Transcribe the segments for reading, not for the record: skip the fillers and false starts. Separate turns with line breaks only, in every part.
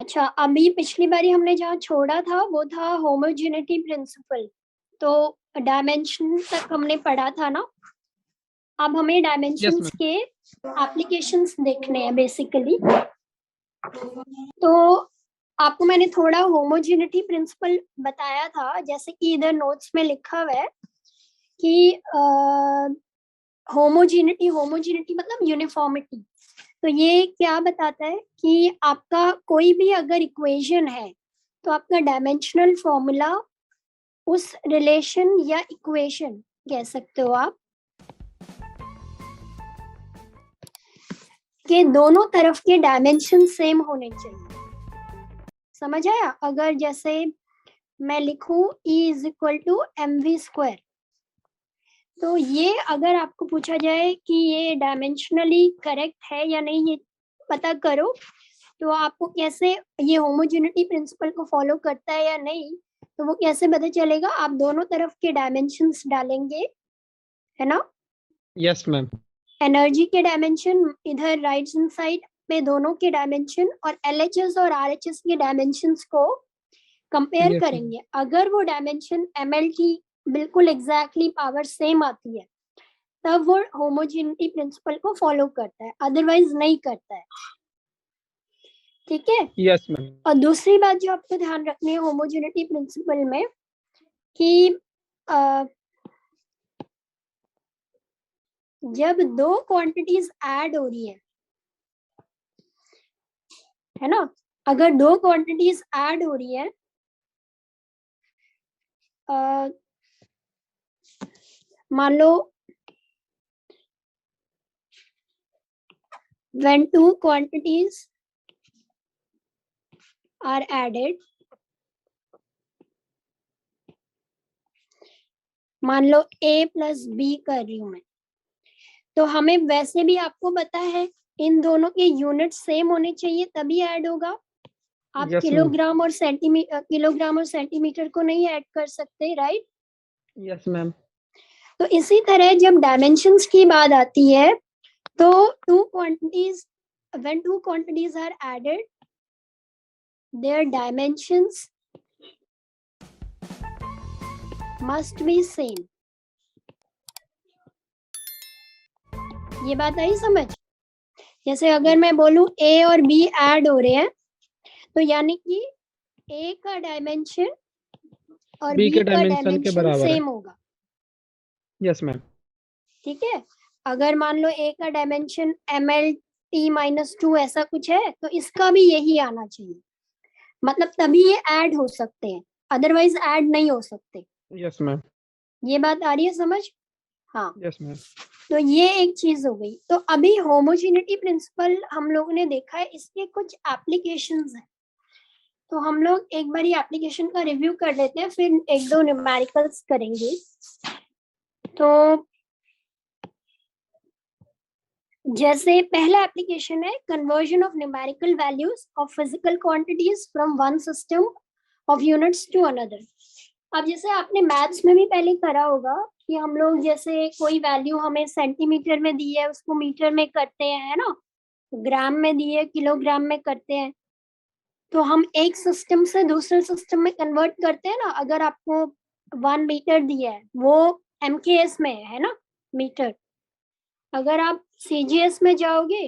अच्छा, अभी पिछली बारी हमने जहाँ छोड़ा था वो था होमोजेनिटी प्रिंसिपल, तो डायमेंशन तक हमने पढ़ा था ना। अब हमें
यस
डायमेंशंस
मैम।
के एप्लीकेशंस देखने हैं बेसिकली। तो आपको मैंने थोड़ा होमोजेनिटी प्रिंसिपल बताया था, जैसे कि इधर नोट्स में लिखा हुआ है कि होमोजेनिटी होमोजेनिटी मतलब यूनिफॉर्मिटी। तो ये क्या बताता है कि आपका कोई भी अगर इक्वेशन है तो आपका डायमेंशनल फॉर्मूला उस रिलेशन या इक्वेशन कह सकते हो आप के दोनों तरफ के डायमेंशन सेम होने चाहिए। समझ आया? अगर जैसे मैं लिखूं E is equal to mv², तो ये अगर आपको पूछा जाए कि ये डायमेंशनली करेक्ट है या नहीं, ये पता करो, तो आपको कैसे ये होमोजेनिटी प्रिंसिपल को फॉलो करता है या नहीं, तो वो कैसे पता चलेगा? आप दोनों तरफ के डायमेंशंस डालेंगे, है ना।
Yes ma'am.
एनर्जी के डायमेंशन इधर राइट हैंड साइड पे दोनों के डायमेंशन, और एलएचएस और आरएचएस के डायमेंशंस को कंपेयर
यस मैम।
करेंगे। अगर वो डायमेंशन एमएल की बिल्कुल एग्जैक्टली पावर सेम आती है तब वो होमोजेनिटी प्रिंसिपल को फॉलो करता है, अदरवाइज नहीं करता है। ठीक है।
Yes ma'am.
और दूसरी बात जो आपको ध्यान रखनी है होमोजेनिटी प्रिंसिपल में कि जब दो क्वांटिटीज ऐड हो रही है ना, अगर दो क्वांटिटीज ऐड हो रही है, मान लो when two quantities are added, मान लो a प्लस b कर रही हूं मैं, तो हमें वैसे भी आपको पता है इन दोनों के यूनिट सेम होने चाहिए तभी ऐड होगा। आप
यस मैम।
किलोग्राम और सेंटीमीटर को नहीं ऐड कर सकते, राइट।
Yes ma'am.
तो इसी तरह जब डायमेंशंस की बात आती है तो two quantities when two quantities are added, their dimensions must be same. ये बात आई समझ? जैसे अगर मैं बोलूं A और B ऐड हो रहे हैं, तो यानी कि A का डायमेंशन और
बी
B
के
का
डायमेंशन के
डायमेंशन
बराबर है।
सेम होगा।
Yes ma'am.
ठीक है। अगर मान लो A का डायमेंशन MLT-2 ऐसा कुछ है, तो इसका भी यही आना चाहिए, मतलब तभी ये ऐड हो सकते हैं, अदरवाइज ऐड नहीं हो सकते।
Yes ma'am.
ये बात आ रही है समझ? हाँ।
Yes ma'am.
तो ये एक चीज हो गई। तो अभी होमोजेनिटी प्रिंसिपल हम लोगों ने देखा है, इसके कुछ एप्लीकेशंस हैं, तो हम लोग एक बार एप्लीकेशन का रिव्यू कर लेते हैं, फिर एक दो न्यूमेरिकल्स करेंगे। तो जैसे पहला एप्लीकेशन है conversion of numerical values of physical quantities from one system of units to another. अब जैसे आपने मैथ्स में भी पहले करा होगा कि हम लोग जैसे कोई वैल्यू हमें सेंटीमीटर में दी है उसको मीटर में करते हैं, है ना, ग्राम में दी है किलोग्राम में करते हैं। तो हम एक सिस्टम से दूसरे सिस्टम में कन्वर्ट करते हैं ना। अगर आपको 1 मीटर दिया है वो MKS में है ना, मीटर। अगर आप CGS में जाओगे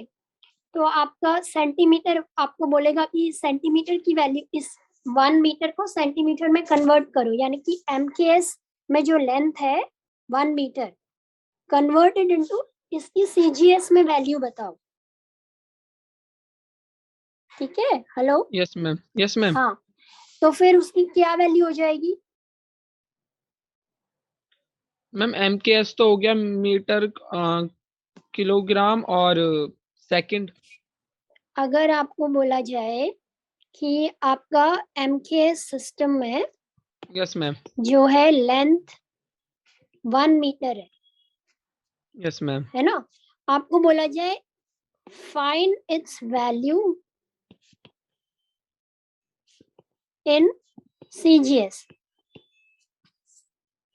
तो आपका सेंटीमीटर आपको बोलेगा कि सेंटीमीटर की वैल्यू, इस 1 मीटर को सेंटीमीटर में कन्वर्ट करो, यानी कि MKS में जो लेंथ है 1 मीटर कन्वर्टेड इनटू इसकी CGS में वैल्यू बताओ। ठीक है, hello.
Yes ma'am. Yes ma'am.
हाँ, तो फिर उसकी क्या वैल्यू हो जाएगी?
मैम MKS तो हो गया मीटर, किलोग्राम और सेकंड।
अगर आपको बोला जाए कि आपका MKS सिस्टम में
यस मैम।
जो है लेंथ 1 मीटर
यस मैम।
है ना, आपको बोला जाए find its value in CGS,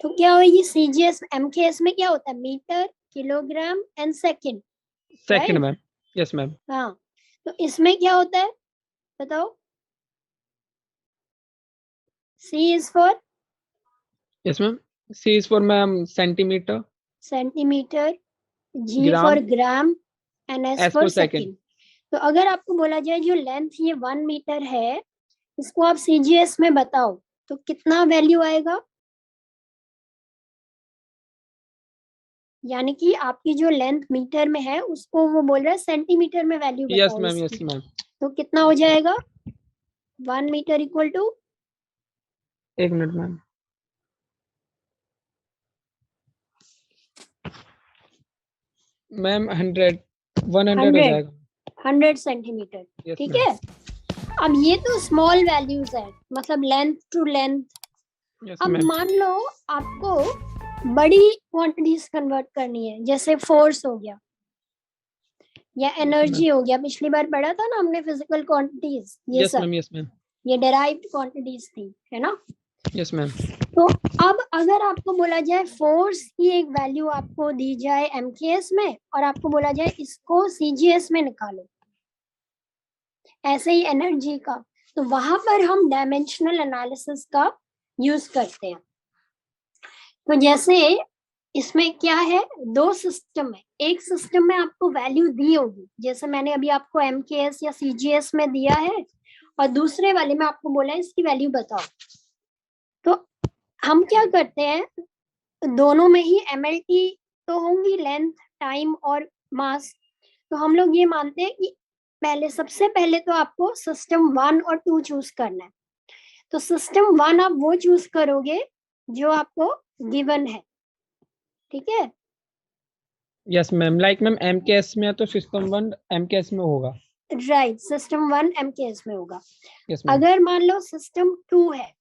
तो क्या होगी? CGS MKS में क्या होता है? Metre, kilogram and second,
second
right.
Ma'am. Yes ma'am.
हाँ, तो इसमें क्या होता है बताओ? C is for
Yes, ma'am. C is for ma'am centimeter.
Centimetre, G for
gram.
Gram and S
S
for
for second.
Second. तो अगर आपको बोला जाए जो लेंथ ये 1 मीटर है, इसको आप CGS में बताओ तो कितना वैल्यू आएगा? यानी कि आपकी जो लेंथ मीटर में है उसको वो बोल रहा है सेंटीमीटर में वैल्यू
Yes,
बताओ
ma'am. Yes,
इसकी।
ma'am.
तो कितना हो जाएगा? 1 मीटर इक्वल टू,
एक मिनट मैम. मैम 100 100 हो जाएगा.
100 सेंटीमीटर।
Yes,
ठीक
ma'am.
है। अब ये तो स्मॉल वैल्यूज है, मतलब लेंथ टू लेंथ।
Yes,
अब
ma'am.
मान लो आपको बड़ी क्वांटिटीज कन्वर्ट करनी है, जैसे फोर्स हो गया या एनर्जी हो गया। पिछली बार पढ़ा था ना हमने फिजिकल क्वांटिटीज, ये
Yes,
सब
ma'am. Yes, ma'am.
ये डेराइव्ड क्वांटिटीज थी, है ना।
Yes, ma'am.
तो अब अगर आपको बोला जाए फोर्स की एक वैल्यू आपको दी जाए MKS में और आपको बोला जाए इसको CGS में निकालो, ऐसे ही एनर्जी का, तो वहां पर हम डायमेंशनल एनालिसिस का यूज करते हैं। तो जैसे इसमें क्या है, दो सिस्टम है। एक सिस्टम में आपको वैल्यू दी होगी, जैसे मैंने अभी आपको MKS या CGS में दिया है, और दूसरे वाले में आपको बोला है इसकी वैल्यू बताओ। तो हम क्या करते हैं, दोनों में ही MLT तो होंगी, लेंथ, टाइम और मास। तो हम लोग ये मानते हैं कि सबसे पहले तो आपको सिस्टम 1 और 2 चूज करना है। तो सिस्टम 1 आप वो चूज करोगे जो आपको गिवन है, ठीक है।
Yes, ma'am. Like ma'am MKS में है तो सिस्टम 1 MKS में होगा.
राइट, सिस्टम 1 MKS में होगा।
Yes, ma'am.
अगर मान लो सिस्टम 2 है,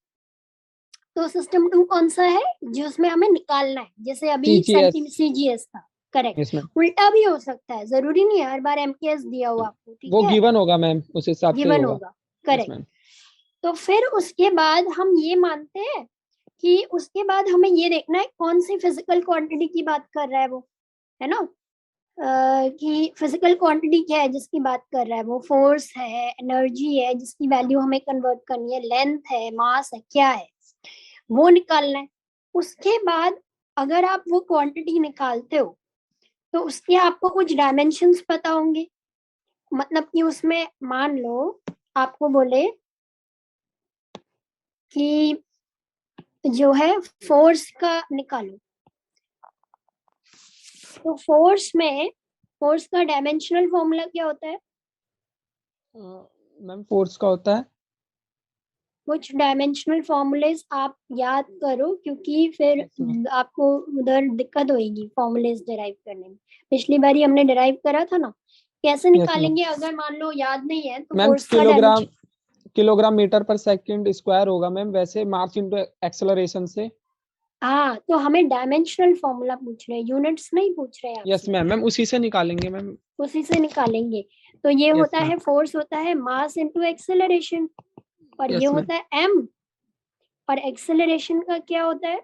तो सिस्टम 2 कौन सा है जिसमें हमें निकालना है, जैसे अभी
CGS.
CGS था, करेक्ट।
Yes, ma'am.
उल्टा भी हो सकता है, जरूरी नहीं है हर बार MKS दिया हुआ आपको, ठीक
वो
है,
गिवन होगा मैम, उस हिसाब से ही
गिवन
होगा.
होगा,
Yes,
करेक्ट।
ma'am.
तो फिर उसके बाद हम ये मानते हैं कि उसके बाद हमें ये देखना है कौन सी फिजिकल क्वांटिटी की बात कर रहा है वो, है ना। कि फिजिकल क्वांटिटी क्या है जिसकी बात कर रहा है वो, फोर्स है, एनर्जी है जिसकी वैल्यू हमें कन्वर्ट करनी है, लेंथ है, मास है, क्या है वो निकालना है। उसके बाद अगर आप वो क्वांटिटी निकालते हो तो उसके आपको कुछ डायमेंशंस पता होंगे। मतलब कि उसमें मान लो आपको बोले कि जो है फोर्स का निकालो, तो फोर्स का डायमेंशनल फॉर्मूला क्या होता है?
मैम फोर्स का होता है.
कुछ डायमेंशनल फॉर्मूलेज आप याद करो, क्योंकि फिर
Yes, ma'am.
आपको उधर दिक्कत होगी फॉर्मूलेज डिराइव करने में। पिछली बार ही हमने डिराइव करा था ना, कैसे
Yes, ma'am.
निकालेंगे अगर मान लो याद नहीं है तो
मैम
फोर्स का डायमेंशन।
किलोग्राम मीटर पर सेकंड स्क्वायर होगा मैम, वैसे मास इनटू एक्सेलरेशन से.
हाँ, तो हमें डायमेंशनल फॉर्मूला पूछ रहे हैं, यूनिट्स नहीं पूछ रहे हैं
यस
आपसे।
मैम, मैम उसी से निकालेंगे मैम.
उसी से निकालेंगे। तो ये
यस
होता
मैम.
है, फोर्स होता है मास इनटू एक्सेलरेशन, और ये
यस मैम.
होता है m। और एक्सेलरेशन का क्या होता है?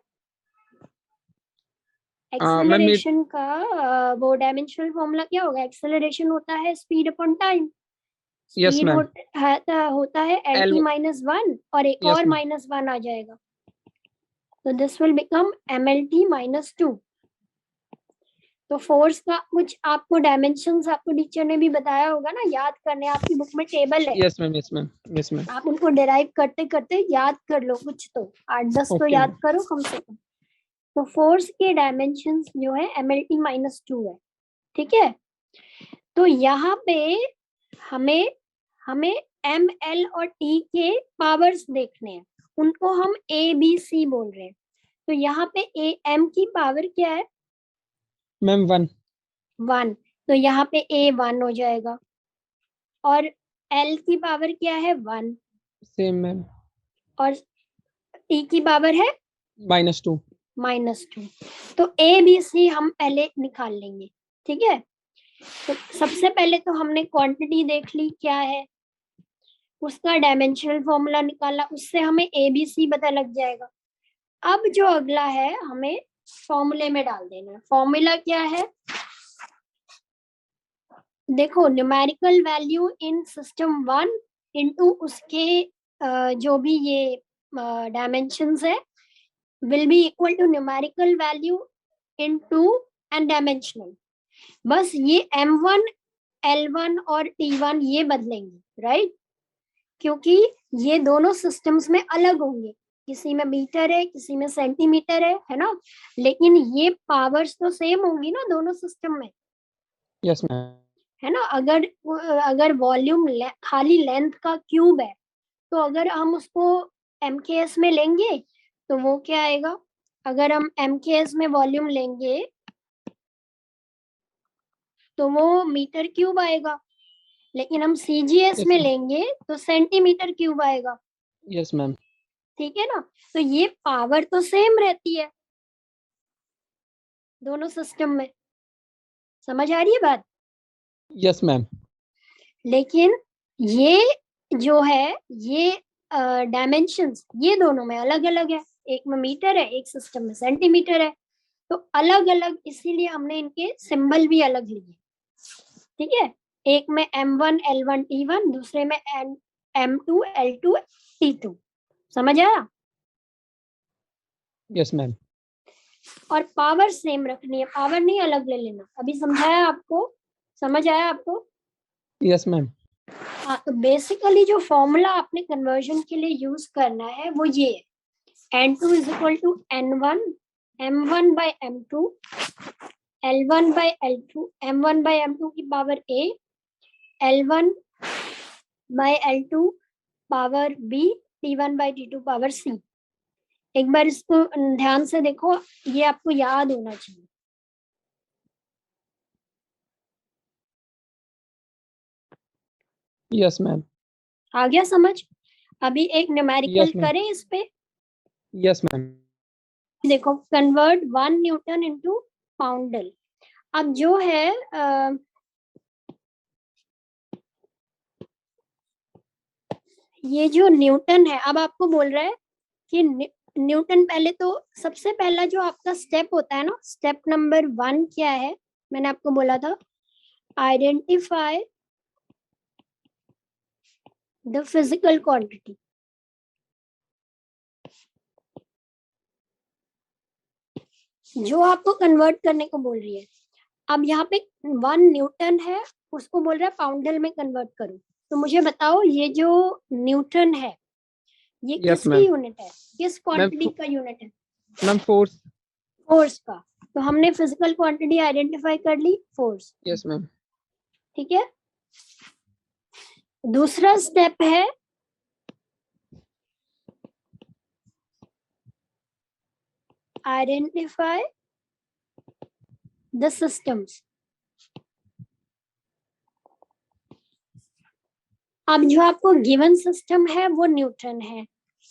मैम
एक्सेलरेशन का वो डायमेंशनल फॉर्मूला क्या होगा? एक्सेलरेशन होता है speed upon time.
Yes
speed
ma'am.
होता है
एल.
LT माइनस 1, और एक
यस
और
मैम.
-1 आ जाएगा, तो this will become MLT minus 2। तो फोर्स का कुछ आपको डायमेंशंस आपको टीचर ने भी बताया होगा ना, याद करने, आपकी बुक में टेबल है,
yes ma'am. Yes ma'am. Yes ma'am.
आप उनको डिराइव करते करते याद कर लो, कुछ तो 8-10 तो
ओके
याद
मैम.
करो कम से कम। तो फोर्स के डायमेंशंस जो है MLT माइनस 2 है, ठीक है। तो यहाँ पे हमें हमें ML और T के पावर्स देखने हैं, उनको हम ABC बोल रहे हैं। तो यहाँ पे M की पावर क्या है?
मैम 1.
1, तो यहाँ पे A 1 हो जाएगा। और L की पावर क्या है? 1।
Same ma'am.
और T की पावर है
-2.
-2। तो ABC हम पहले निकाल लेंगे, ठीक है। तो सबसे पहले तो हमने क्वांटिटी देख ली क्या है, उसका डायमेंशनल फॉर्मूला निकाला, उससे हमें ABC पता लग जाएगा। अब जो अगला है हमें फॉर्मूले में डाल देना है। फॉर्मूला क्या है? देखो, numerical value in system 1 into उसके जो भी ये डायमेंशंस है will be equal to numerical value into and dimensional. बस ये M1, L1 और T1 ये बदलेंगे, राइट? क्योंकि ये दोनों सिस्टम्स में अलग होंगे, किसी में मीटर है, किसी में सेंटीमीटर है ना, लेकिन ये पावर्स तो सेम होंगी ना दोनों सिस्टम में,
यस मैम,
है ना। अगर वॉल्यूम खाली लेंथ का क्यूब है, तो अगर हम उसको MKS में लेंगे तो वो क्या आएगा? अगर हम MKS में वॉल्यूम लेंगे तो वो मीटर क्यूब आएगा, लेकिन हम CGS
Yes,
में
ma'am.
लेंगे तो सेंटीमीटर क्यूब आएगा,
यस मैम,
ठीक है ना। तो ये पावर तो सेम रहती है दोनों सिस्टम में, समझ आ रही है बात?
यस मैम,
लेकिन ये जो है, ये डायमेंशंस ये दोनों में अलग अलग है, एक में मीटर है, एक सिस्टम में सेंटीमीटर है, तो अलग अलग, इसीलिए हमने इनके सिंबल भी अलग लिए, ठीक है। एक में M1 L1 T1, दूसरे में M2 L2 T2, समझ आया?
यस मैम,
और पावर सेम रखनी है, पावर नहीं अलग ले लेना, अभी समझाया आपको, समझ आया आपको?
यस मैम,
हाँ, तो बेसिकली जो फॉर्मूला आपने कन्वर्जन के लिए यूज करना है वो ये है, N2 is equal to N1 M1 by M2 L1 by L2 M1 by M2 की power A L1 by L2 power B T1 by T2 power C। एक बार इसको ध्यान से देखो, ये आपको याद होना चाहिए।
यस मैम,
आ गया समझ? अभी एक न्यूमेरिकल
यस मैम,
करें इस पे,
यस मैम,
देखो, कन्वर्ट 1 न्यूटन इनटू पाउंडल। अब जो है ये जो न्यूटन है, अब आपको बोल रहा है कि न्यूटन, पहले तो सबसे पहला जो आपका स्टेप होता है ना, स्टेप नंबर 1 क्या है? मैंने आपको बोला था, आइडेंटिफाई द फिजिकल क्वांटिटी। जो आपको कन्वर्ट करने को बोल रही है। अब यहाँ पे 1 न्यूटन है, उसको बोल रहा है पाउंडल में कन्वर्ट करो। तो मुझे बताओ, ये जो न्यूटन है ये
यस
किसकी
मैम,
यूनिट है, किस क्वांटिटी का यूनिट है?
मैम फोर्स,
फोर्स का। तो हमने फिजिकल क्वांटिटी आइडेंटिफाई कर ली, फोर्स,
यस मैम,
ठीक है। दूसरा स्टेप है आइडेंटिफाई द सिस्टम्स। अब जो आपको गिवन सिस्टम है वो न्यूटन है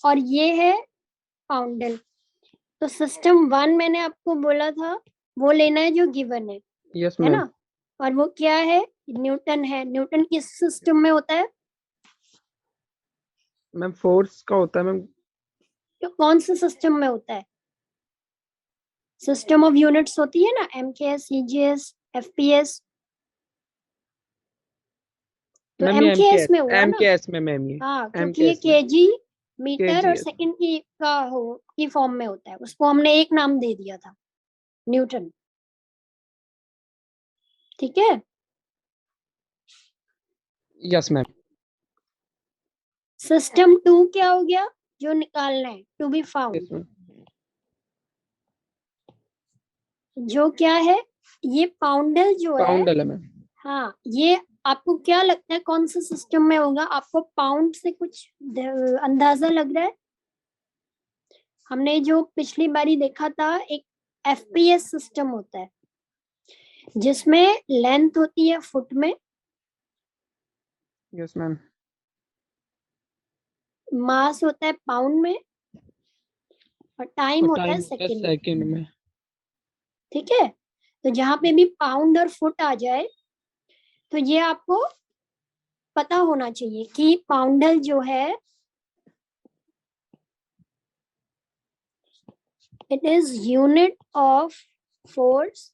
और ये है पाउंडल। तो सिस्टम 1 मैंने आपको बोला था वो लेना है जो गिवन
यस
है
मैम,
ना, और वो क्या है? न्यूटन है। न्यूटन किस सिस्टम में होता है?
मैम फोर्स का होता है मैम,
तो कौन से सिस्टम में होता है? सिस्टम ऑफ यूनिट्स होती है ना, MKS, CGS, FPS। तो
मैम ये
MKS में हुआ ना,
MKS में मैम, ये
हाँ, क्योंकि ये
MKS में,
केजी मीटर और
KGS,
सेकंड की फॉर्म में होता है, उसको हमने एक नाम दे दिया था, न्यूटन, ठीक है।
यस मैम,
सिस्टम 2 क्या हो गया जो निकालना है? To be found,
yes ma'am,
जो क्या है? ये पाउंडल जो है,
पाउंडल है मैम,
हाँ, ये आपको क्या लगता है कौन से सिस्टम में होगा? आपको पाउंड से कुछ अंदाजा लग रहा है? हमने जो पिछली बारी देखा था, एक FPS सिस्टम होता है जिसमें लेंथ होती है फुट में,
यस मैम,
मास होता है पाउंड में, और टाइम
और
होता है
टाइम होता है
सेकंड में,
सेकंड में,
ठीक है। तो जहां पे भी पाउंड और फुट आ जाए तो ये आपको पता होना चाहिए कि पाउंडल जो है it is unit of force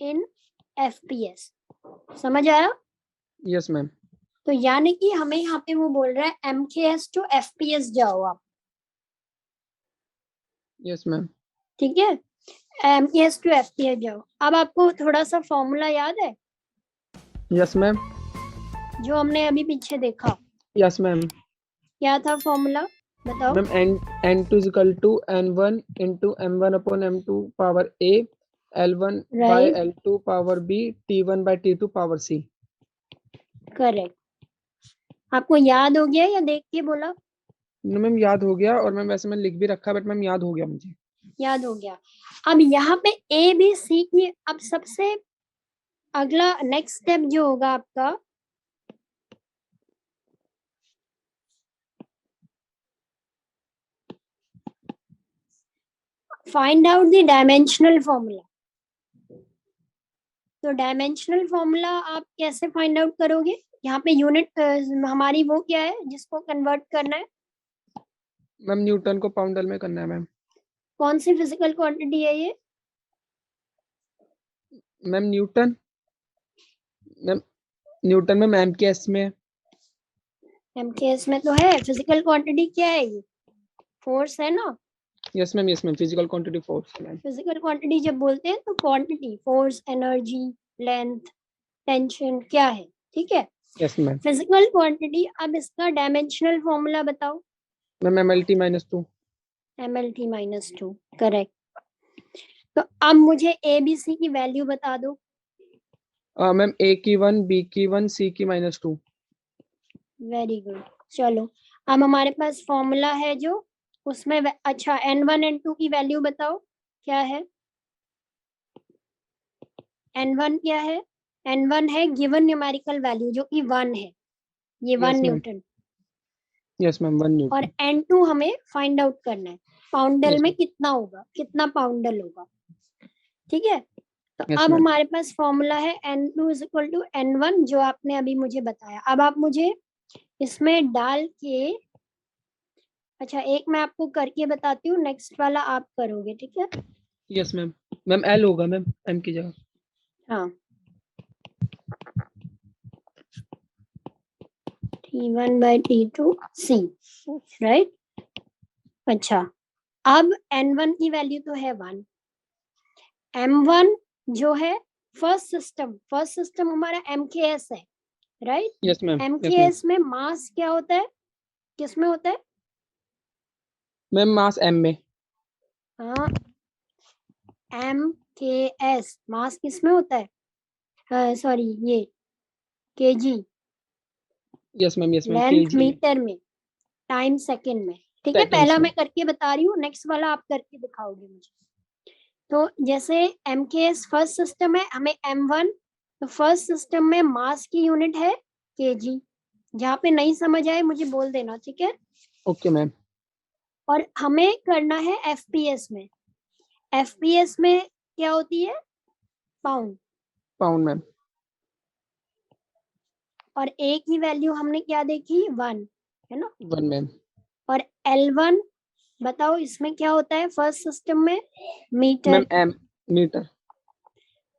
in FPS। समझ आया?
यस मैम,
तो यानी कि हमें यहाँ पे वो बोल रहा है MKS to FPS जाओ आप,
यस मैम।
ठीक है, MKS to FPS जाओ। अब आपको थोड़ा सा फॉर्मूला याद है
यस मैम।
जो हमने अभी पीछे देखा?
Yes ma'am.
क्या था फॉर्मूला, बताओ।
Ma'am n2 is equal to n1 into m1 upon m2 power a, l1 by
right,
l2 power b, t1 by t2 power c।
Correct. आपको याद हो गया या देख के बोला?
मैम याद हो गया, और मैम वैसे मैं लिख भी रखा, बट मैम याद हो गया मुझे।
याद हो गया। अब यहाँ पे ABC की, अब सबसे अगला नेक्स्ट स्टेप जो होगा आपका, find out the dimensional formula. तो डायमेंशनल फॉर्मूला आप कैसे फाइंड आउट करोगे? यहाँ पे यूनिट हमारी वो क्या है जिसको कन्वर्ट करना है?
मैम न्यूटन को पाउंडल में करना है मैम।
कौन सी फिजिकल क्वांटिटी है ये?
मैम न्यूटन, मैम न्यूटन में MKS में है।
MKS में तो है। फिजिकल क्वांटिटी क्या है ये? फोर्स है ना।
Yes ma'am, yes ma'am, physical quantity force है मैम।
फिजिकल क्वांटिटी जब बोलते हैं तो quantity, force, energy, length, tension क्या है, ठीक है।
Yes ma'am.
Physical quantity. अब इसका डायमेंशनल फॉर्मूला बताओ।
Ma'am MLT-2।
MLT-2, correct. तो अब मुझे ABC की वैल्यू बता दो।
मैम A की 1, B की 1, C की -2।
Very good. चलो, अब हमारे पास फॉर्मूला है जो उसमें अच्छा N1 N2 की वैल्यू बताओ क्या है? N1 क्या है? N1 है गिवन न्यूमेरिकल वैल्यू जो कि 1 है, ये 1
yes ma'am.
Newton.
Yes ma'am, 1
और
न्यूटन।
N2 हमें फाइंड आउट करना है, पाउंडल
यस
में
मैम।
कितना होगा, कितना पाउंडल होगा, ठीक है। तो
यस
अब
मैम।
हमारे पास फॉर्मूला है N2 is equal to N1 जो आपने अभी मुझे बताया। अब आप मुझे इसमें डाल के, अच्छा एक मैं आपको करके बताती हूँ, नेक्स्ट वाला आप करोगे, ठीक है।
Yes ma'am. मैम L होगा मैम M की जगह।
हाँ, T1/T2C, राइट। अच्छा, अब N1 की वैल्यू तो है 1। M1 जो है फर्स्ट सिस्टम हमारा MKS है, right.
Yes ma'am. Yes ma'am.
MKS में मास क्या होता है, किस में होता है?
मैम मास M में।
हाँ, MKS मास किस में होता है? सॉरी, ये KG,
yes ma'am. Yes ma'am,
length
kg में।
मीटर में, टाइम सेकंड में, ठीक है।
सेकेंड्स
पहला
में।
मैं करके बता रही हूँ, नेक्स्ट वाला आप करके दिखाओगे मुझे। तो जैसे MKS फर्स्ट सिस्टम है, हमें M1, तो फर्स्ट सिस्टम में मास की यूनिट है केजी। जहाँ पे नहीं समझ आए मुझे बोल देना, ठीक है।
Okay ma'am.
और हमें करना है FPS में। FPS में क्या होती है? पाउंड।
Pound ma'am.
और A की वैल्यू हमने क्या देखी? 1, है ना।
1 मैम।
और L1 बताओ इसमें क्या होता है फर्स्ट सिस्टम में?
Ma'am
metre,
M metre.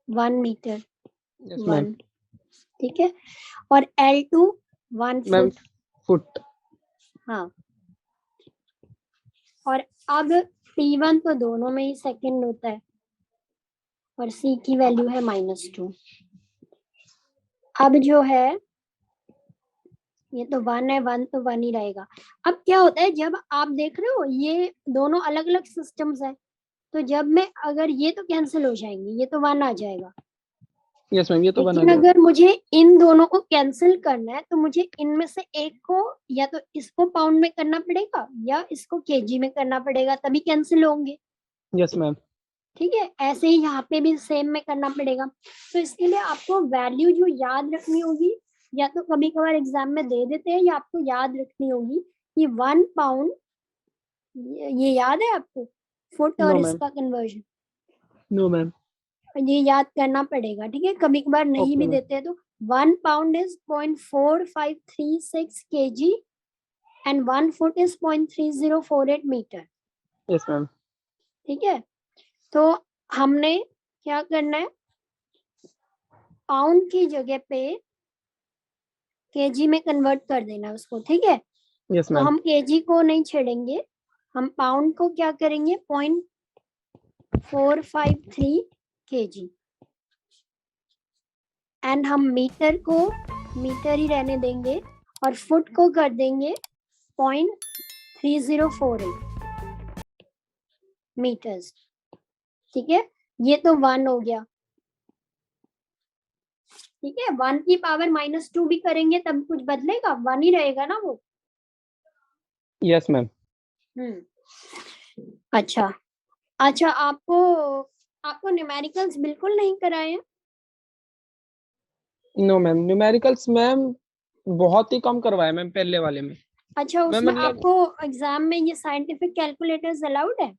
1 metre,
yes ma'am.
1, ठीक है। और L2 1
मैम
फुट।
फुट।
हाँ, और अब T1 तो दोनों में ही सेकंड होता है, और C की वैल्यू है -2। अब जो है ये तो 1 है, 1 तो 1 ही रहेगा। अब क्या होता है जब आप देख रहे हो ये दोनों अलग अलग सिस्टम्स है, तो जब मैं अगर ये तो कैंसिल हो जाएंगे, ये तो 1 आ जाएगा।
यस मैम, ये तो बना
लेकिन
जाएगा।
अगर मुझे इन दोनों को कैंसिल करना है तो मुझे इनमें से एक को या तो इसको पाउंड में करना पड़ेगा या इसको केजी में करना पड़ेगा, तभी कैंसिल होंगे,
यस मैम।
ठीक है। ऐसे ही यहाँ पे भी सेम में करना पड़ेगा। तो इसके लिए आपको वैल्यू जो याद रखनी होगी, या तो कभी कभार एग्जाम में दे देते हैं, या आपको याद रखनी होगी कि 1 पाउंड, ये याद है आपको फुट
नो
और
मैम।
इसका कन्वर्जन?
No ma'am.
ये याद करना पड़ेगा, ठीक है। कभी कभार नहीं
ओके
भी
मैम।
देते हैं तो 1 pound is 0.4536 kg and 1 foot is 0.3048 metre,
yes ma'am.
ठीक है। तो हमने क्या करना है, पाउंड की जगह पे केजी में कन्वर्ट कर देना उसको, ठीक है।
यस
तो
मैम।
हम केजी को नहीं छेड़ेंगे, हम पाउंड को क्या करेंगे, 0.453 केजी, एंड हम मीटर को मीटर ही रहने देंगे और फुट को कर देंगे 0.3048 मीटर्स, ठीक है। ये तो 1 हो गया, ठीक है। 1 की पावर -2 भी करेंगे तब कुछ बदलेगा, 1 ही रहेगा ना वो।
Yes ma'am.
अच्छा अच्छा, आपको आपको न्यूमेरिकल्स बिल्कुल नहीं कराए हैं?
नो मैम, न्यूमेरिकल्स मैम बहुत ही कम करवाया मैम पहले वाले में।
अच्छा,
मैम
उसमें
मतलब
आपको एग्जाम में ये साइंटिफिक कैलकुलेटर्स अलाउड है?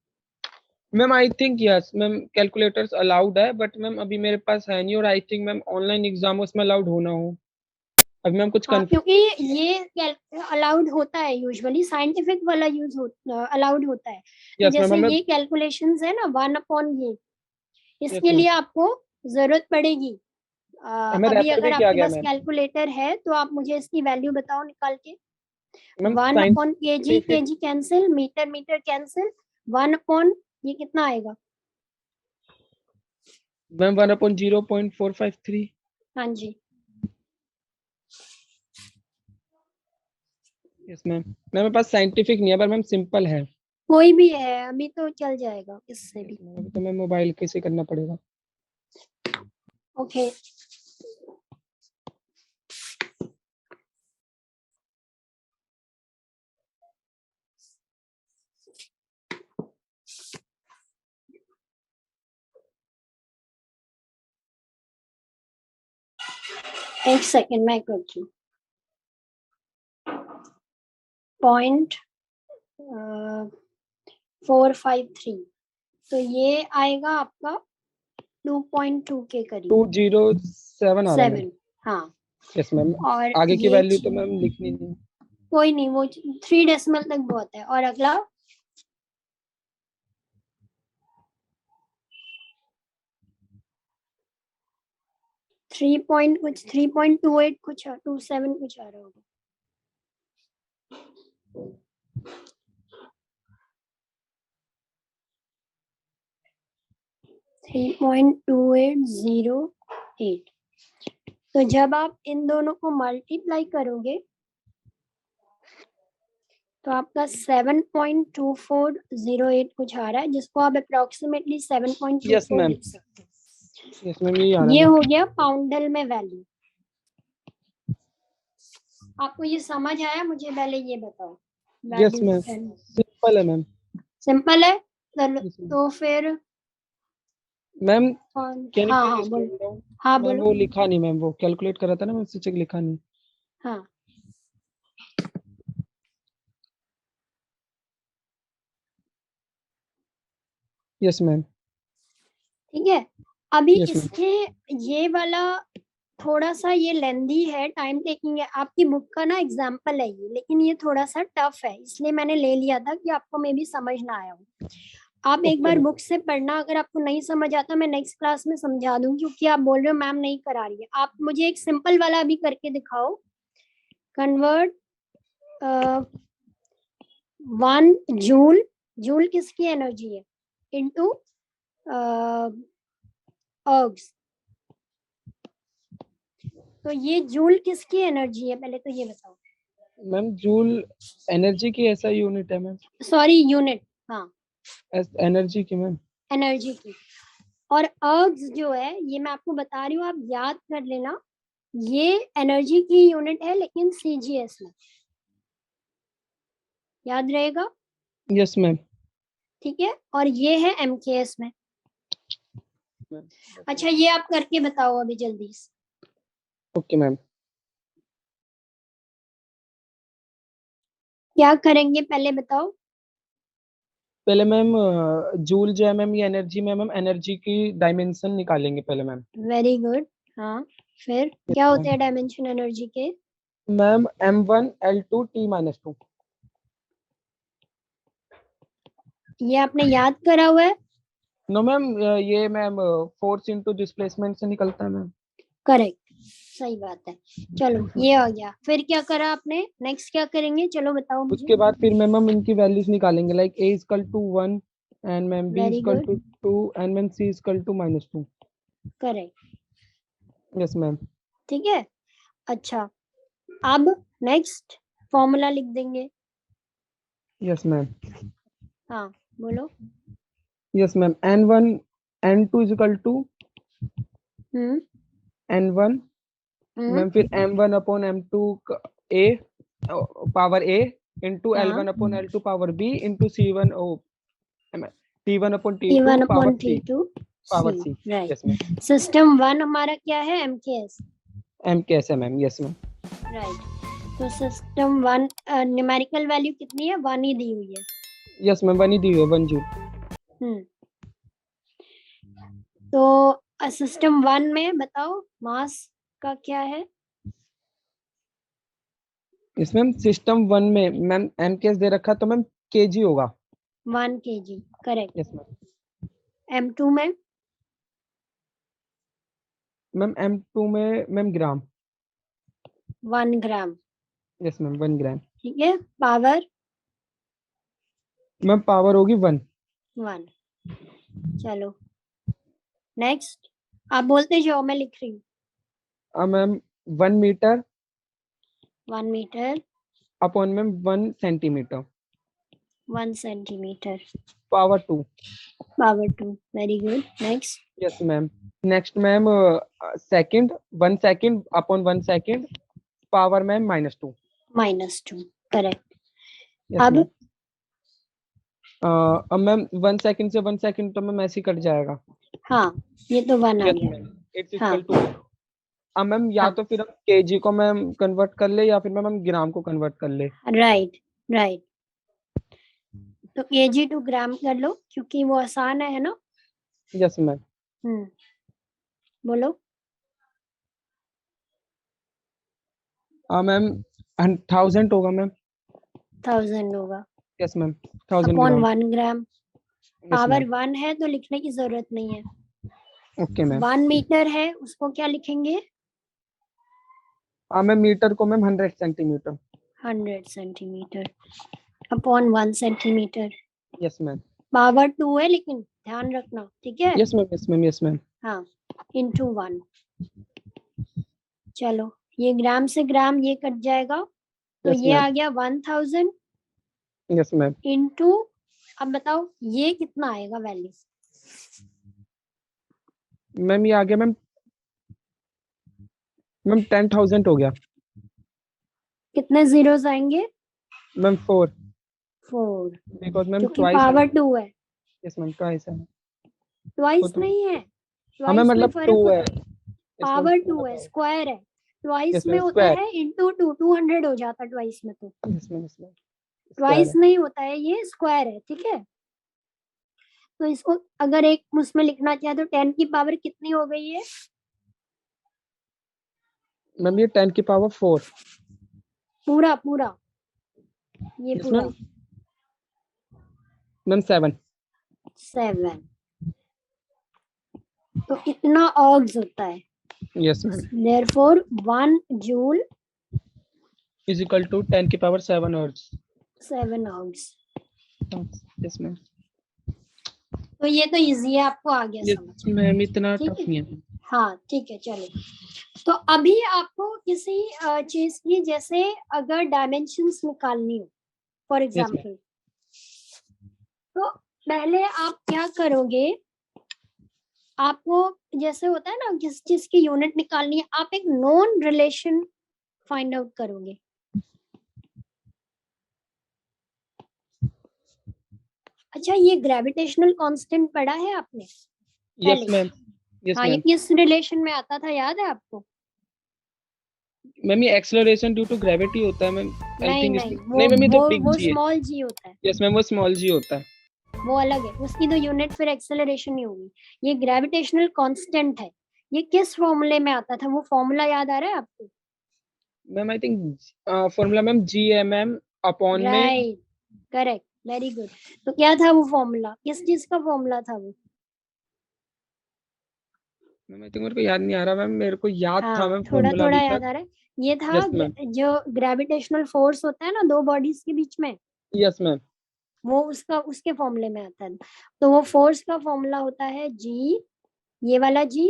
Ma'am I think yes ma'am, calculators allowed है, बट मैम अभी मेरे पास है नहीं, और I think ma'am online exam उसमें अलाउड होना हो। अभी मैम कुछ
हाँ,
कंफ्यूज।
क्योंकि ये अलाउड होता है, यूजुअली साइंटिफिक वाला यूज अलाउड होता है। तो
यस मैम
जैसे
हमें।
ये कैलकुलेशंस है ना 1/ये,
यस
इसके
मैम,
लिए आपको जरूरत पड़ेगी।
हमें
अभी
रेफर भी
अगर
किया
आपके
गया
पास
मैम।
कैलकुलेटर है तो आप मुझे इसकी वैल्यू बताओ निकाल के।
Ma'am
1/kg,
scientific
kg cancel, metre metre cancel, 1/ ये कितना आएगा?
मैम 1/0.453।
हाँ जी।
यस मैम, मेरे पास साइंटिफिक नहीं है, पर मैम सिंपल है।
कोई भी है, अभी तो चल जाएगा इससे
यस
भी।
मैम, अभी तो मैं मोबाइल कैसे करना पड़ेगा।
ओके। एक सेकेंड मैं करती हूँ। 0.453, तो ये आएगा आपका 2.2 के करीब।
207 आ रहा है मैम।
7, हाँ।
Yes ma'am.
और
आगे की
ये
वैल्यू तो मैम लिखनी नहीं।
कोई नहीं, वो 3 डेसिमल तक बहुत है। और अगला 3.28 कुछ 27 कुछ आ रहा होगा। 3.2808। तो जब आप इन दोनों को मल्टीप्लाई करोगे तो आपका 7.2408 कुछ आ रहा है, जिसको आप अप्रोक्सीमेटली
यस
7.24
मैम।
लिख सकते हैं।
यस मैम, यही आ रहा
ये
है
हो
मैम।
गया पाउंडल में वैल्यू। आपको ये समझ आया? मुझे पहले ये बताओ
यस
वैल्यू।
मैम, सिंपल है मैम।
सिंपल है?
Yes ma'am.
तो फिर
मैम कैन यू
हाँ हाँ
प्लीज
बोलो।
Stone down.
हाँ
मैम
बोलो।
वो लिखा नहीं मैम, वो कैलकुलेट करा था ना मैम, चेक लिखा नहीं।
हाँ,
यस मैम।
ठीक है। अभी
यस मैम।
इसके ये वाला थोड़ा सा ये लेंदी है, टाइम टेकिंग है। आपकी बुक का ना एग्जाम्पल है ये, लेकिन ये थोड़ा सा टफ है, इसलिए मैंने ले लिया था कि आपको मे भी समझ ना आया हो। आप एक
ओके
बार
मैम।
बुक से पढ़ना, अगर आपको नहीं समझ आता मैं नेक्स्ट क्लास में समझा दूंगी, क्योंकि आप बोल रहे हो मैम नहीं करा रही है। आप मुझे एक सिंपल वाला भी करके दिखाओ। कन्वर्ट 1 जूल, जूल किसकी एनर्जी है, इनटू अर्ग्स। तो ये जूल किसकी एनर्जी है, पहले तो ये बताओ।
मैम जूल एनर्जी की ऐसा यूनिट है मैम।
सॉरी, यूनिट, हाँ,
एनर्जी की मैम।
एनर्जी की। और अर्ग्स जो है, ये मैं आपको बता रही हूँ, आप याद कर लेना। ये एनर्जी की यूनिट है, लेकिन सीजीएस में याद रहेगा,
यस मैम।
ठीक है। और ये है एमकेएस में। अच्छा, ये आप करके बताओ अभी जल्दी से।
Okay ma'am.
क्या करेंगे पहले बताओ।
पहले मैम जूल जो है मैम, ये एनर्जी में मैम, एनर्जी की डायमेंशन निकालेंगे पहले मैम।
वेरी गुड, हाँ। फिर क्या होते हैं डायमेंशन एनर्जी के?
Ma'am M1L2T-2।
ये आपने याद करा हुआ है?
नो मैम, ये मैम फोर्स इनटू डिस्प्लेसमेंट से निकलता है मैम।
करेक्ट। सही बात है। चलो ये आ गया, फिर क्या करा आपने, नेक्स्ट क्या करेंगे, चलो बताओ मुझे।
उसके बाद फिर मैम हम इनकी वैल्यूज निकालेंगे, like a equal to 1 and ma'am b
very
equal
good,
to 2 and ma'am c equal to -2।
Correct,
yes ma'am.
ठीक है। अच्छा, अब नेक्स्ट फॉर्मूला लिख देंगे।
Yes ma'am.
हाँ बोलो।
Yes ma'am, n1 n2 is equal to
hmm
n1
hmm
ma'am, फिर m1 upon m2 a power a into
हाँ,
l1 upon l2 power b into c1 ओ t1 upon t2
T1
power
upon
c
T2
power
C,
c। Yes
right.
Ma'am.
System 1 हमारा क्या है, MKS,
m कैसे ma'am? Yes ma'am.
Right. तो system 1 numerical value कितनी है, 1 ही दी हुई है।
यस मैम, 1 ही दी हुई है, 1 जूल।
हम्म तो सिस्टम 1 में बताओ मास का क्या है।
यस मैम, सिस्टम 1 में मैम m कैसे दे रखा, तो मैम kg होगा।
1 kg, correct.
Yes ma'am.
M2 में
मैम m2 में मैम ग्राम।
1 ग्राम,
यस मैम, 1 ग्राम।
ठीक है। पावर
मैम पावर होगी 1।
1। चलो नेक्स्ट, आप बोलते जाओ, मैं लिख रही हूँ।
Ma'am 1 metre
1 metre,
upon ma'am 1 centimetre
1 centimetre,
power 2।
Power 2, very good. Next,
yes ma'am. Next ma'am second 1 second upon 1 second power ma'am -2।
-2, correct.
Yes
अब
मैम। अब मैम 1 सेकंड से 1 सेकंड तो मैम ऐसे ही कट जाएगा।
हाँ, ये तो 1 आ
यस
गया।
मैम, इट्स
हाँ
इक्वल टू। अब मैम या
हाँ,
तो फिर हम केजी को मैम कन्वर्ट कर ले, या फिर मैम हम ग्राम को कन्वर्ट कर ले।
Right right. तो kg टू ग्राम कर लो, क्योंकि वो आसान है ना।
Yes ma'am.
हम्म बोलो।
मैम 1000 होगा मैम।
1000 होगा
yes ma'am, 1000
upon
gram.
1 gram.
Yes
power
ma'am.
1 है तो लिखने की जरूरत नहीं है।
Okay ma'am.
1 मीटर है, उसको क्या लिखेंगे,
मैम मीटर को ma'am 100 centimetre.
100 centimetre upon 1 centimetre.
Yes ma'am.
Power 2 है, लेकिन ध्यान रखना, ठीक है।
Yes ma'am. Yes ma'am. Yes ma'am.
हाँ, इंटू 1। चलो, ये ग्राम से ग्राम ये कट जाएगा, तो
यस
ये
मैम।
आ गया 1000
यस मैम।
इंटू, अब बताओ ये कितना आएगा वैल्यू।
मैम ये आ गया मैम, मैम 10,000 हो गया।
कितने जीरोस आएंगे,
मैम 4,
4,
बिकॉज मैम
क्योंकि
ट्वाइस है।
पावर 2 है।
यस मैम, ट्वाइस है। वो
ट्वाइस
तो
नहीं है,
हाँ मैम,
ट्वाइस में
मतलब 2
फर्क
है।
होता है।
यस मैम,
पावर
2
2
है
है,
पावर।
स्क्वायर है। ट्वाइस
यस
में
मैम,
होता
स्क्वायर।
है इंटू 2, 200 हो जाता ट्वाइस में, तो
yes ma'am. Yes ma'am, square
twice
है।
नहीं होता है, ये स्क्वायर है, ठीक है। तो इसको अगर एक उसमें लिखना चाहे तो 10 की पावर कितनी हो गई है,
मैम ये 10 की पावर 4।
पूरा पूरा, ये
यस
पूरा
मैम। मैम 7।
7। तो इतना ऑग्स होता है,
yes ma'am,
therefore 1 joule
is equal to 10 की power 7 hertz.
7 ergs.
Yes ma'am.
तो ये तो इजी है, आपको आ गया समझ,
यस मैम, इतना
ठीक
टफ
है।
नहीं है।
हाँ ठीक है, चलो। तो अभी आपको किसी चीज की, जैसे अगर डायमेंशंस निकालनी हो, फॉर
यस मैम।
एग्जांपल, तो पहले आप क्या करोगे, आपको जैसे होता है ना, किस चीज की यूनिट निकालनी है, आप एक नॉन रिलेशन फाइंड आउट करोगे। अच्छा, ये ग्रेविटेशनल कांस्टेंट पढ़ा है आपने
यस
पहले।
मैम। यस
हाँ, ये
मैम।
किस रिलेशन में आता था, याद है आपको।
मैम ये एक्सेलरेशन ड्यू टू ग्रेविटी होता है मैम। आई
नहीं
थिंक
नहीं,
इसमें नहीं मैम, ये तो बिग
वो
जी है।
स्मॉल जी होता है,
यस मैम, वो स्मॉल जी होता है।
वो अलग है, उसकी तो यूनिट फिर एक्सेलरेशन ही होगी। ये ग्रेविटेशनल कांस्टेंट है। ये किस फॉर्मूले में आता था, वो फॉर्मूला याद आ रहा है आपको।
Ma'am I think formula ma'am GMM upon में।
Right, correct, very good. तो क्या था वो फॉर्मूला, किस चीज का फॉर्मूला था वो।
मैम आई थिंक मेरे को याद नहीं आ रहा मैम, मेरे को याद था
हाँ,
मैम
थोड़ा
फॉर्मूला
थोड़ा
अभी
याद
तक।
आ रहा है। ये था
यस मैम।
जो ग्रेविटेशनल फोर्स होता है ना दो बॉडीज के बीच में,
यस मैम।
वो उसका उसके फॉर्मूले में आता है। तो वो फोर्स का फॉर्मूला होता है जी, ये वाला जी,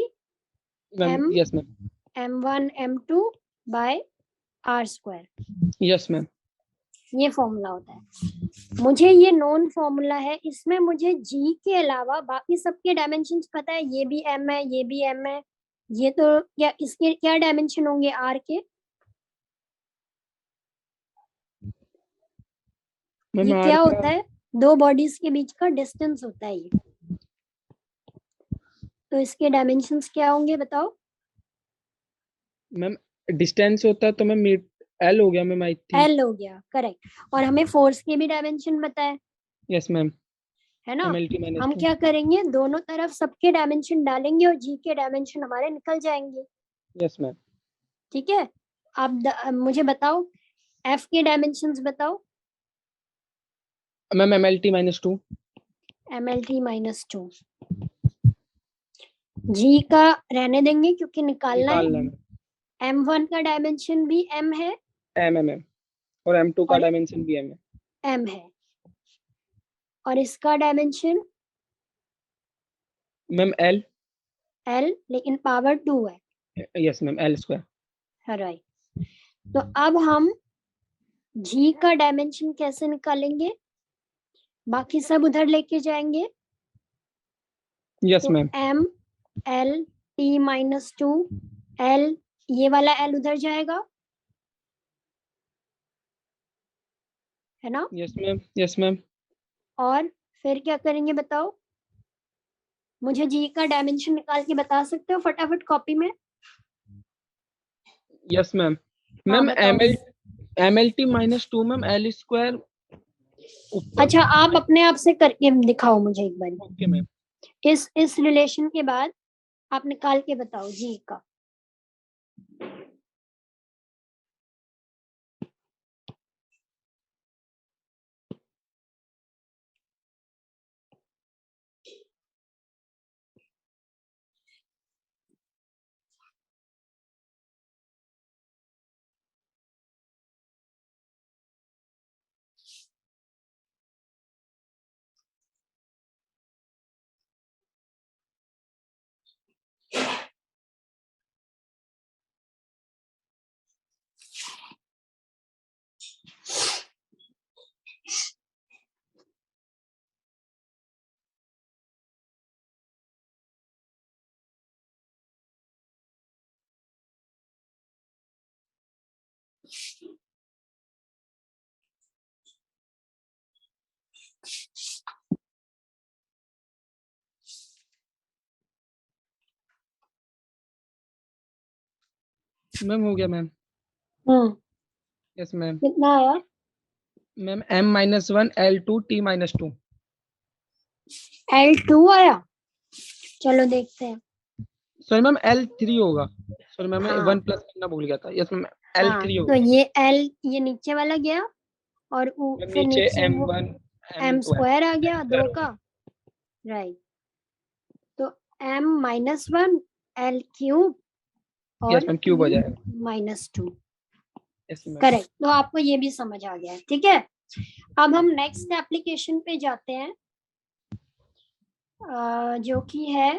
ma'am
M
yes ma'am.
m1 m2 by R square,
yes ma'am.
ये फॉर्मूला होता है। मुझे ये नॉन फॉर्मूला है, इसमें मुझे जी के अलावा बाकी सबके डायमेंशंस पता है, ये भी एम है, ये भी एम है। ये तो क्या, इसके क्या डायमेंशन होंगे आर के?
मैम
ये
आर
क्या
का
होता है, दो बॉडीज के बीच का डिस्टेंस होता है ये। तो इसके डायमेंशंस क्या होंगे बताओ?
मैम डिस्टेंस होता है तो मैम एल हो गया मैम आई थिंक।
एल हो गया, करेक्ट। और हमें फोर्स के भी डायमेंशन पता
यस मैम।
है ना?
एम एल टी माइनस
हम
2।
क्या करेंगे, दोनों तरफ सबके डायमेंशन डालेंगे और जी के डायमेंशन हमारे निकल जाएंगे।
Yes ma'am.
ठीक है। आप मुझे बताओ, एफ के डायमेंशंस बताओ।
Ma'am M L T minus 2।
mlt-2। G का रहने देंगे क्योंकि निकालना है।
निकालना है
m1 का डायमेंशन भी m है
एम और M2 का
और
डायमेंशन भी M
m है, और इसका डायमेंशन
है मैम L।
l, लेकिन पावर 2 है।
Yes ma'am L square.
Right. तो अब हम जी का डायमेंशन कैसे निकालेंगे? बाकी सब उधर लेके जाएंगे।
यस
तो
ma'am.
m l t-2 l, ये वाला l उधर जाएगा, है ना?
Yes ma'am. Yes ma'am.
और फिर क्या करेंगे बताओ? मुझे जी का डायमेंशन निकाल के बता सकते हो फटाफट कॉपी में?
Yes ma'am.
हाँ
मैम
बताओ।
M L T minus 2 ma'am L square ऊपर।
अच्छा, आप अपने आप से करके दिखाओ मुझे एक बार।
Okay ma'am.
इस रिलेशन के बाद आप निकाल के बताओ जी का।
मैम हो गया मैम।
हम्म,
यस मैम।
कितना आया?
Ma'am M-1 L2 T-2।
L2 आया? चलो देखते हैं।
सॉरी मैम L3 होगा। सॉरी मैम मैं
हाँ
1 प्लस करना भूल गया था। यस मैम
हाँ,
L3
तो
होगा।
ये L, ये नीचे वाला गया, और
मैम
फिर
नीचे
नीचे वो
M1
m
M2
स्क्वायर आ
M
गया
स्क्वायर
दो
हो
का।
गया।
राइट। तो m-1 l क्यूब
यस
और
मैम क्यूब हो जाएगा।
t-2।
Yes ma'am.
करेक्ट। तो आपको ये भी समझ आ गया है, ठीक है। अब हम नेक्स्ट एप्लीकेशन पे जाते हैं, जो कि है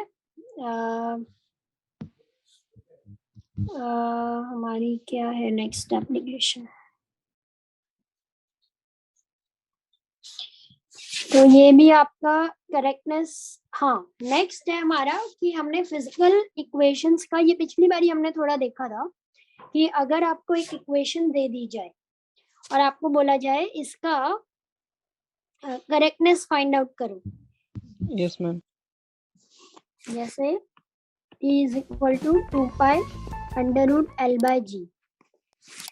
हमारी क्या है नेक्स्ट एप्लीकेशन? तो ये भी आपका करेक्टनेस। हाँ, नेक्स्ट है हमारा कि हमने फिजिकल इक्वेशंस का, ये पिछली बारी हमने थोड़ा देखा था कि अगर आपको एक इक्वेशन दे दी जाए और आपको बोला जाए इसका करेक्टनेस फाइंड आउट करो,
यस मैम।
जैसे t is equal to 2π√L/g।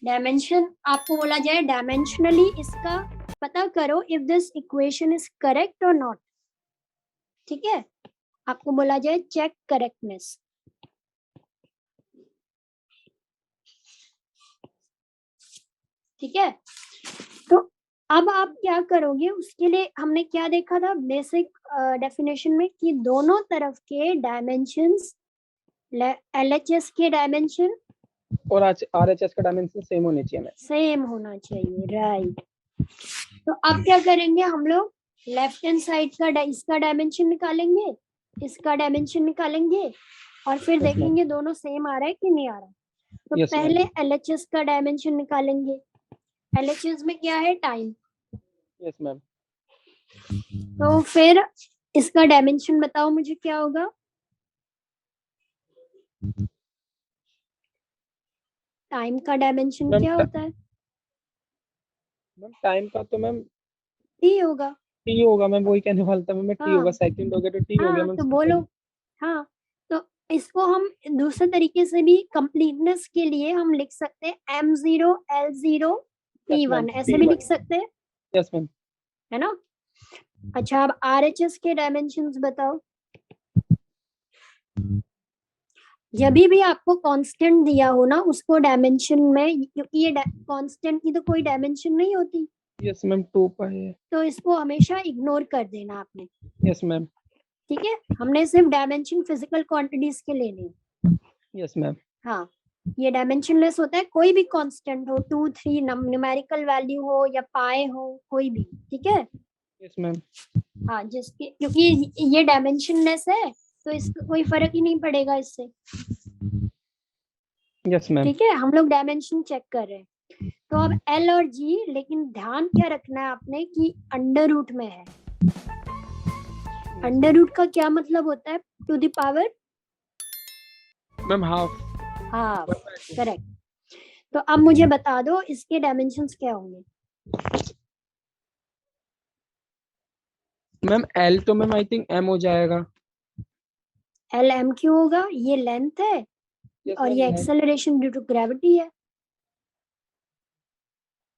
Dimension आपको बोला जाए, डायमेंशनली इसका पता करो if this equation is correct और नॉट। ठीक है, आपको बोला जाए चेक करेक्टनेस। ठीक है, तो अब आप क्या करोगे उसके लिए, हमने क्या देखा था बेसिक डेफिनेशन में कि दोनों तरफ के डायमेंशंस LHS के डायमेंशन
और RHS का डायमेंशन सेम होने चाहिए मैम।
सेम होना चाहिए, राइट। तो अब क्या करेंगे हम लोग, लेफ्ट हैंड साइड का इसका डायमेंशन निकालेंगे, इसका डायमेंशन निकालेंगे, और फिर
Yes, ma'am.
देखेंगे दोनों सेम आ रहा है कि नहीं आ रहा। तो
Yes, ma'am.
पहले LHS का डायमेंशन निकालेंगे। LHS में क्या है, टाइम।
Yes ma'am.
तो फिर इसका डायमेंशन बताओ मुझे क्या होगा। टाइम का डायमेंशन
मैम
क्या होता है,
मैम टाइम का तो मैम
टी होगा।
टी होगा मैम, वही कहने वाला था मैम, टी
हाँ
होगा, सेकंड हो गया तो टी हो गया
हाँ,
मैम,
तो
सिंपल।
बोलो। हाँ, तो इसको हम दूसरे तरीके से भी कंप्लीटनेस के लिए हम लिख सकते हैं M0 L0
yes ma'am,
P1, ऐसे भी लिख सकते हैं,
यस मैम।
है ना। अच्छा, अब RHS के डायमेंशंस बताओ। जब भी आपको कांस्टेंट दिया हो ना, उसको डायमेंशन में, क्योंकि ये कांस्टेंट की तो कोई डायमेंशन नहीं होती,
यस मैम, 2 पाई है।
तो इसको हमेशा इग्नोर कर देना आपने,
यस मैम।
ठीक है। हमने सिर्फ डायमेंशन फिजिकल क्वांटिटीज के लेने हैं।
Yes ma'am.
हाँ, ये डायमेंशनलेस होता है, कोई भी कांस्टेंट हो, 2 3 न्यूमेरिकल वैल्यू हो या पाए हो, कोई भी, ठीक है।
Yes ma'am.
हाँ, जिसके, क्योंकि ये डायमेंशनलेस है तो इसका कोई फर्क ही नहीं पड़ेगा इससे,
यस मैम।
ठीक है। हम लोग डायमेंशन चेक कर रहे हैं। तो अब L और G, लेकिन ध्यान क्या रखना है आपने कि अंडर रूट में है। अंडर रूट का क्या मतलब होता है, to the power
ma'am half.
Half, correct. तो अब मुझे बता दो इसके डायमेंशंस क्या होंगे।
मैम एल तो मैम आई थिंक एम हो जाएगा।
L M क्यों होगा, ये लेंथ है
यस
और
मैम,
ये एक्सेलरेशन ड्यू टू ग्रेविटी है।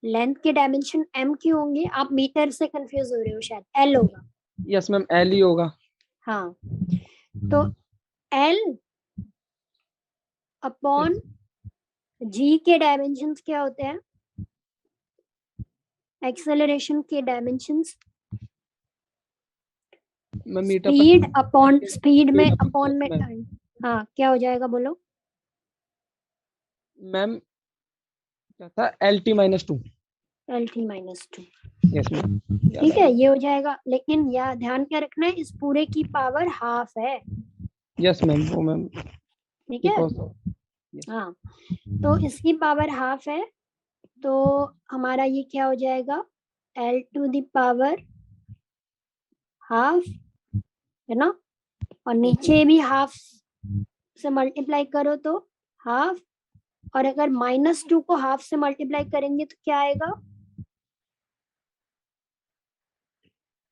लेंथ के डायमेंशन M क्यों होंगे, आप मीटर से कंफ्यूज हो रहे हो शायद, L होगा।
यस मैम, एल ही होगा।
हाँ, तो L अपॉन G के डायमेंशंस क्या होते हैं, एक्सेलरेशन के डायमेंशंस,
मैम मीटर पर
स्पीड अपॉन स्पीड में,
speed upon-
अपॉन
yes,
में
ma'am.
टाइम। हाँ, क्या हो जाएगा बोलो।
मैम क्या था, LT-2।
LT-2,
yes ma'am.
ठीक है, ये हो जाएगा। लेकिन या ध्यान क्या रखना है, इस पूरे की पावर हाफ है,
यस मैम, वो मैम
ठीक है। हाँ, तो इसकी पावर हाफ है, तो हमारा ये क्या हो जाएगा, L⁻² हाफ, है ना। और नीचे भी हाफ से मल्टीप्लाई करो तो हाफ, और अगर -2 को हाफ से मल्टीप्लाई करेंगे तो क्या आएगा,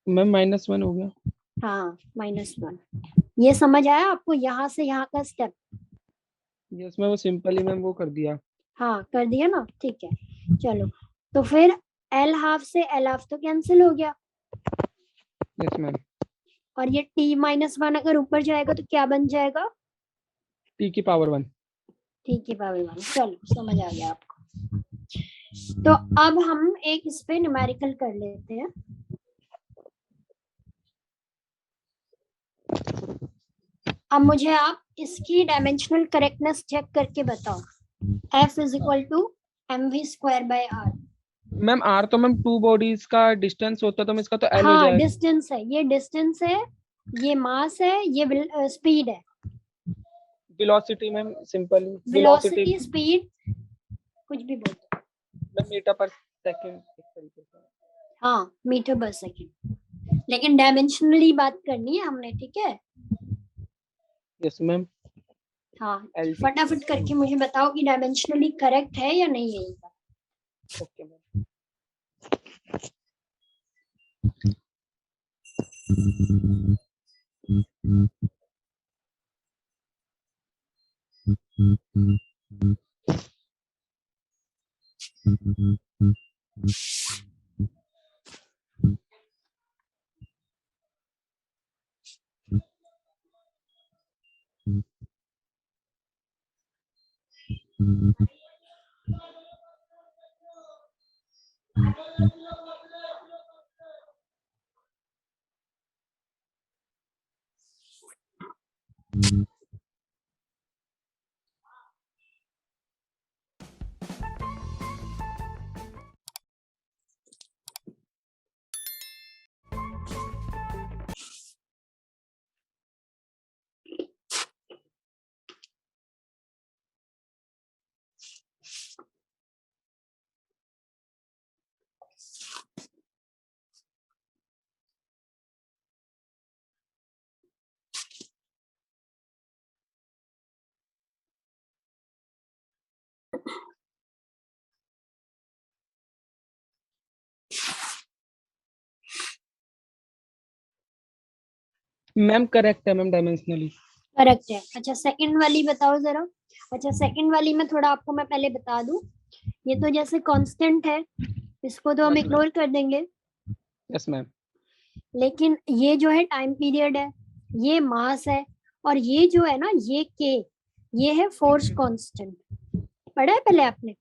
मैम -1 हो गया।
हाँ -1। ये समझ आया आपको, यहाँ से यहाँ का स्टेप।
यस मैम, वो सिंपल ही मैम वो कर दिया।
हाँ, कर दिया ना, ठीक है। चलो, तो फिर L हाफ से L हाफ तो कैंसिल हो गया,
यस मैम।
और ये T-1 अगर ऊपर जाएगा तो क्या बन जाएगा,
T की पावर 1।
T की पावर 1। चलो, समझ आ गया आपको। तो अब हम एक इस पे न्यूमेरिकल कर लेते हैं। अब मुझे आप इसकी डायमेंशनल करेक्टनेस चेक करके बताओ। F = mv²/r।
मैम आर तो मैम 2 बॉडीज का डिस्टेंस होता है, तो मैम इसका तो एल हो
हाँ,
जाएगा।
डिस्टेंस है, ये डिस्टेंस है, ये मास है, ये स्पीड है।
Velocity ma'am, simple
velocity, speed, कुछ भी बोल दो।
मैम मीटर पर सेकंड एक तरीके से।
हाँ, मीटर पर सेकंड, लेकिन डायमेंशनली बात करनी है हमने, ठीक है।
Yes ma'am.
हाँ,
एल
फटाफट करके मुझे बताओ कि डायमेंशनली करेक्ट है या नहीं है ये बात।
Okay ma'am. मैम करेक्ट है मैम, डायमेंशनली।
करेक्ट है। अच्छा सेकंड वाली बताओ जरा। अच्छा सेकंड वाली में थोड़ा आपको मैं पहले बता दूं, ये तो जैसे कांस्टेंट है, इसको तो हम
Yes, ma'am.
इग्नोर कर देंगे,
यस मैम।
लेकिन ये जो है टाइम पीरियड है, ये मास है, और ये जो है ना ये के, ये है फोर्स कांस्टेंट। पढ़ा है पहले आपने?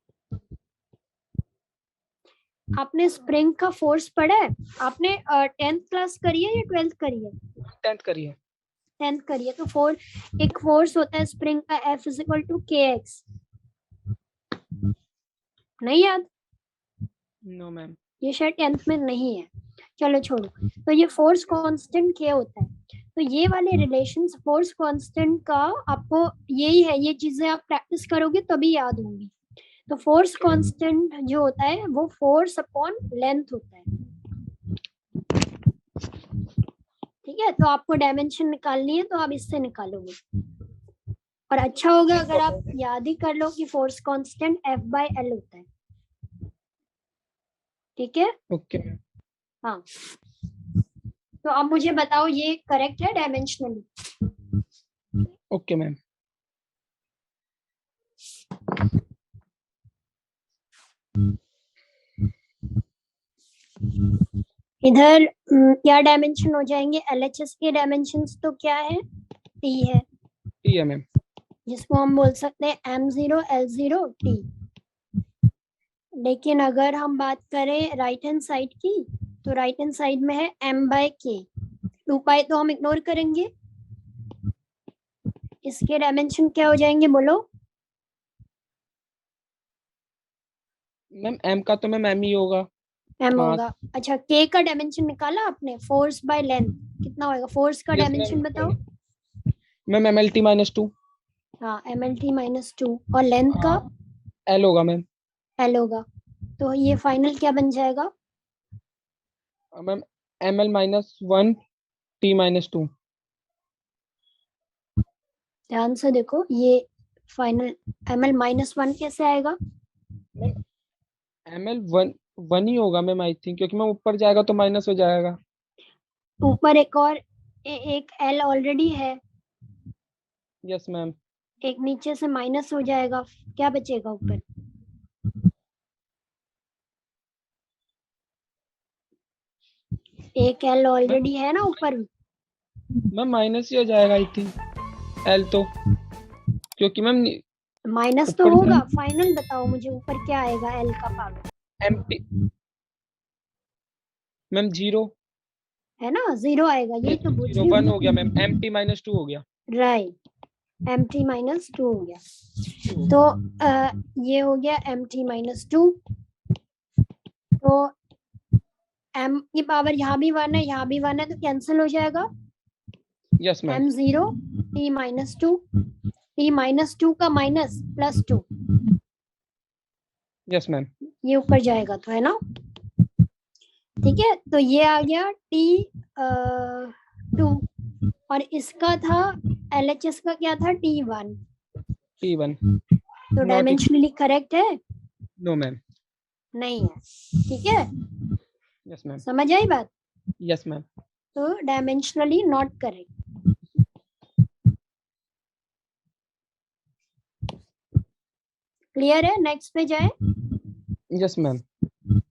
आपने स्प्रिंग का फोर्स पढ़ा है? आपने 10th क्लास करी है या 12th करी है?
10th करिए।
10th करी है। तो एक फोर्स होता है स्प्रिंग का, F इक्वल टू KX। नहीं याद?
No ma'am.
ये शायद 10th में नहीं है, चलो छोड़ो। तो ये फोर्स कांस्टेंट क्या होता है? तो ये वाले रिलेशंस फोर्स कांस्टेंट का आपको यही है, ये चीजें आप प्रैक्टिस करोगे तभी याद होंगी। तो फोर्स कांस्टेंट जो होता है वो फोर्स अपॉन लेंथ होता है। ठीक है, तो आपको डायमेंशन निकालनी है तो आप इससे निकालोगे, और अच्छा होगा अगर आप याद ही कर लो कि फोर्स कांस्टेंट F/L होता है। ठीक है,
ओके।
हाँ। तो अब मुझे बताओ ये करेक्ट है डायमेंशनली?
Okay ma'am.
इधर क्या डायमेंशन हो जाएंगे? LHS के डायमेंशंस तो क्या है? T है,
ठीक है मैम।
जिसको हम बोल सकते हैं M0 L0 T। लेकिन अगर हम बात करें राइट हैंड साइड की, तो राइट हैंड साइड में है M/K। 2π तो हम इग्नोर करेंगे। इसके डायमेंशन क्या हो जाएंगे बोलो?
मैम एम का तो मैम एम ही होगा।
M
मास।
होगा। अच्छा K का डायमेंशन निकाला आपने? फोर्स बाय लेंथ कितना होगा? फोर्स का
यस
डायमेंशन बताओ।
Ma'am MLT -2।
हाँ MLT -2। और लेंथ का?
L होगा मैम।
L होगा। तो ये फाइनल क्या बन जाएगा?
Ma'am ML -1 T -2।
ध्यान से देखो, ये फाइनल ML -1 कैसे आएगा?
ML 1 ही होगा मैम आई थिंक, क्योंकि मैम ऊपर जाएगा तो माइनस हो जाएगा।
ऊपर एक और एक L ऑलरेडी है,
यस मैम।
एक नीचे से माइनस हो जाएगा, क्या बचेगा ऊपर? एक L ऑलरेडी है ना ऊपर।
मैम माइनस ही हो जाएगा आई थिंक L तो, क्योंकि मैम
माइनस तो
ऊपर
होगा। फाइनल बताओ मुझे ऊपर क्या आएगा L का पावर?
MP ma'am 0।
है ना, 0 आएगा, यही तो पूछ रही
1
हूँ।
हो गया मैम, MT -2 हो गया।
राइट, MT -2 हो गया। तो ये हो गया MT -2। तो M की पावर यहाँ भी 1 है, यहाँ भी 1 है, तो कैंसिल हो जाएगा।
Yes ma'am.
M0 T -2, T -2 का माइनस +2,
यस मैम।
ये ऊपर जाएगा तो, है ना? ठीक है, तो ये आ गया T2, और इसका था LHS का क्या था? T1।
T1
तो डायमेंशनली करेक्ट है?
No ma'am.
नहीं है। ठीक है,
यस मैम।
समझ आई बात?
Yes ma'am.
तो डायमेंशनली नॉट करेक्ट। क्लियर है? नेक्स्ट पे जाए।
Yes ma'am.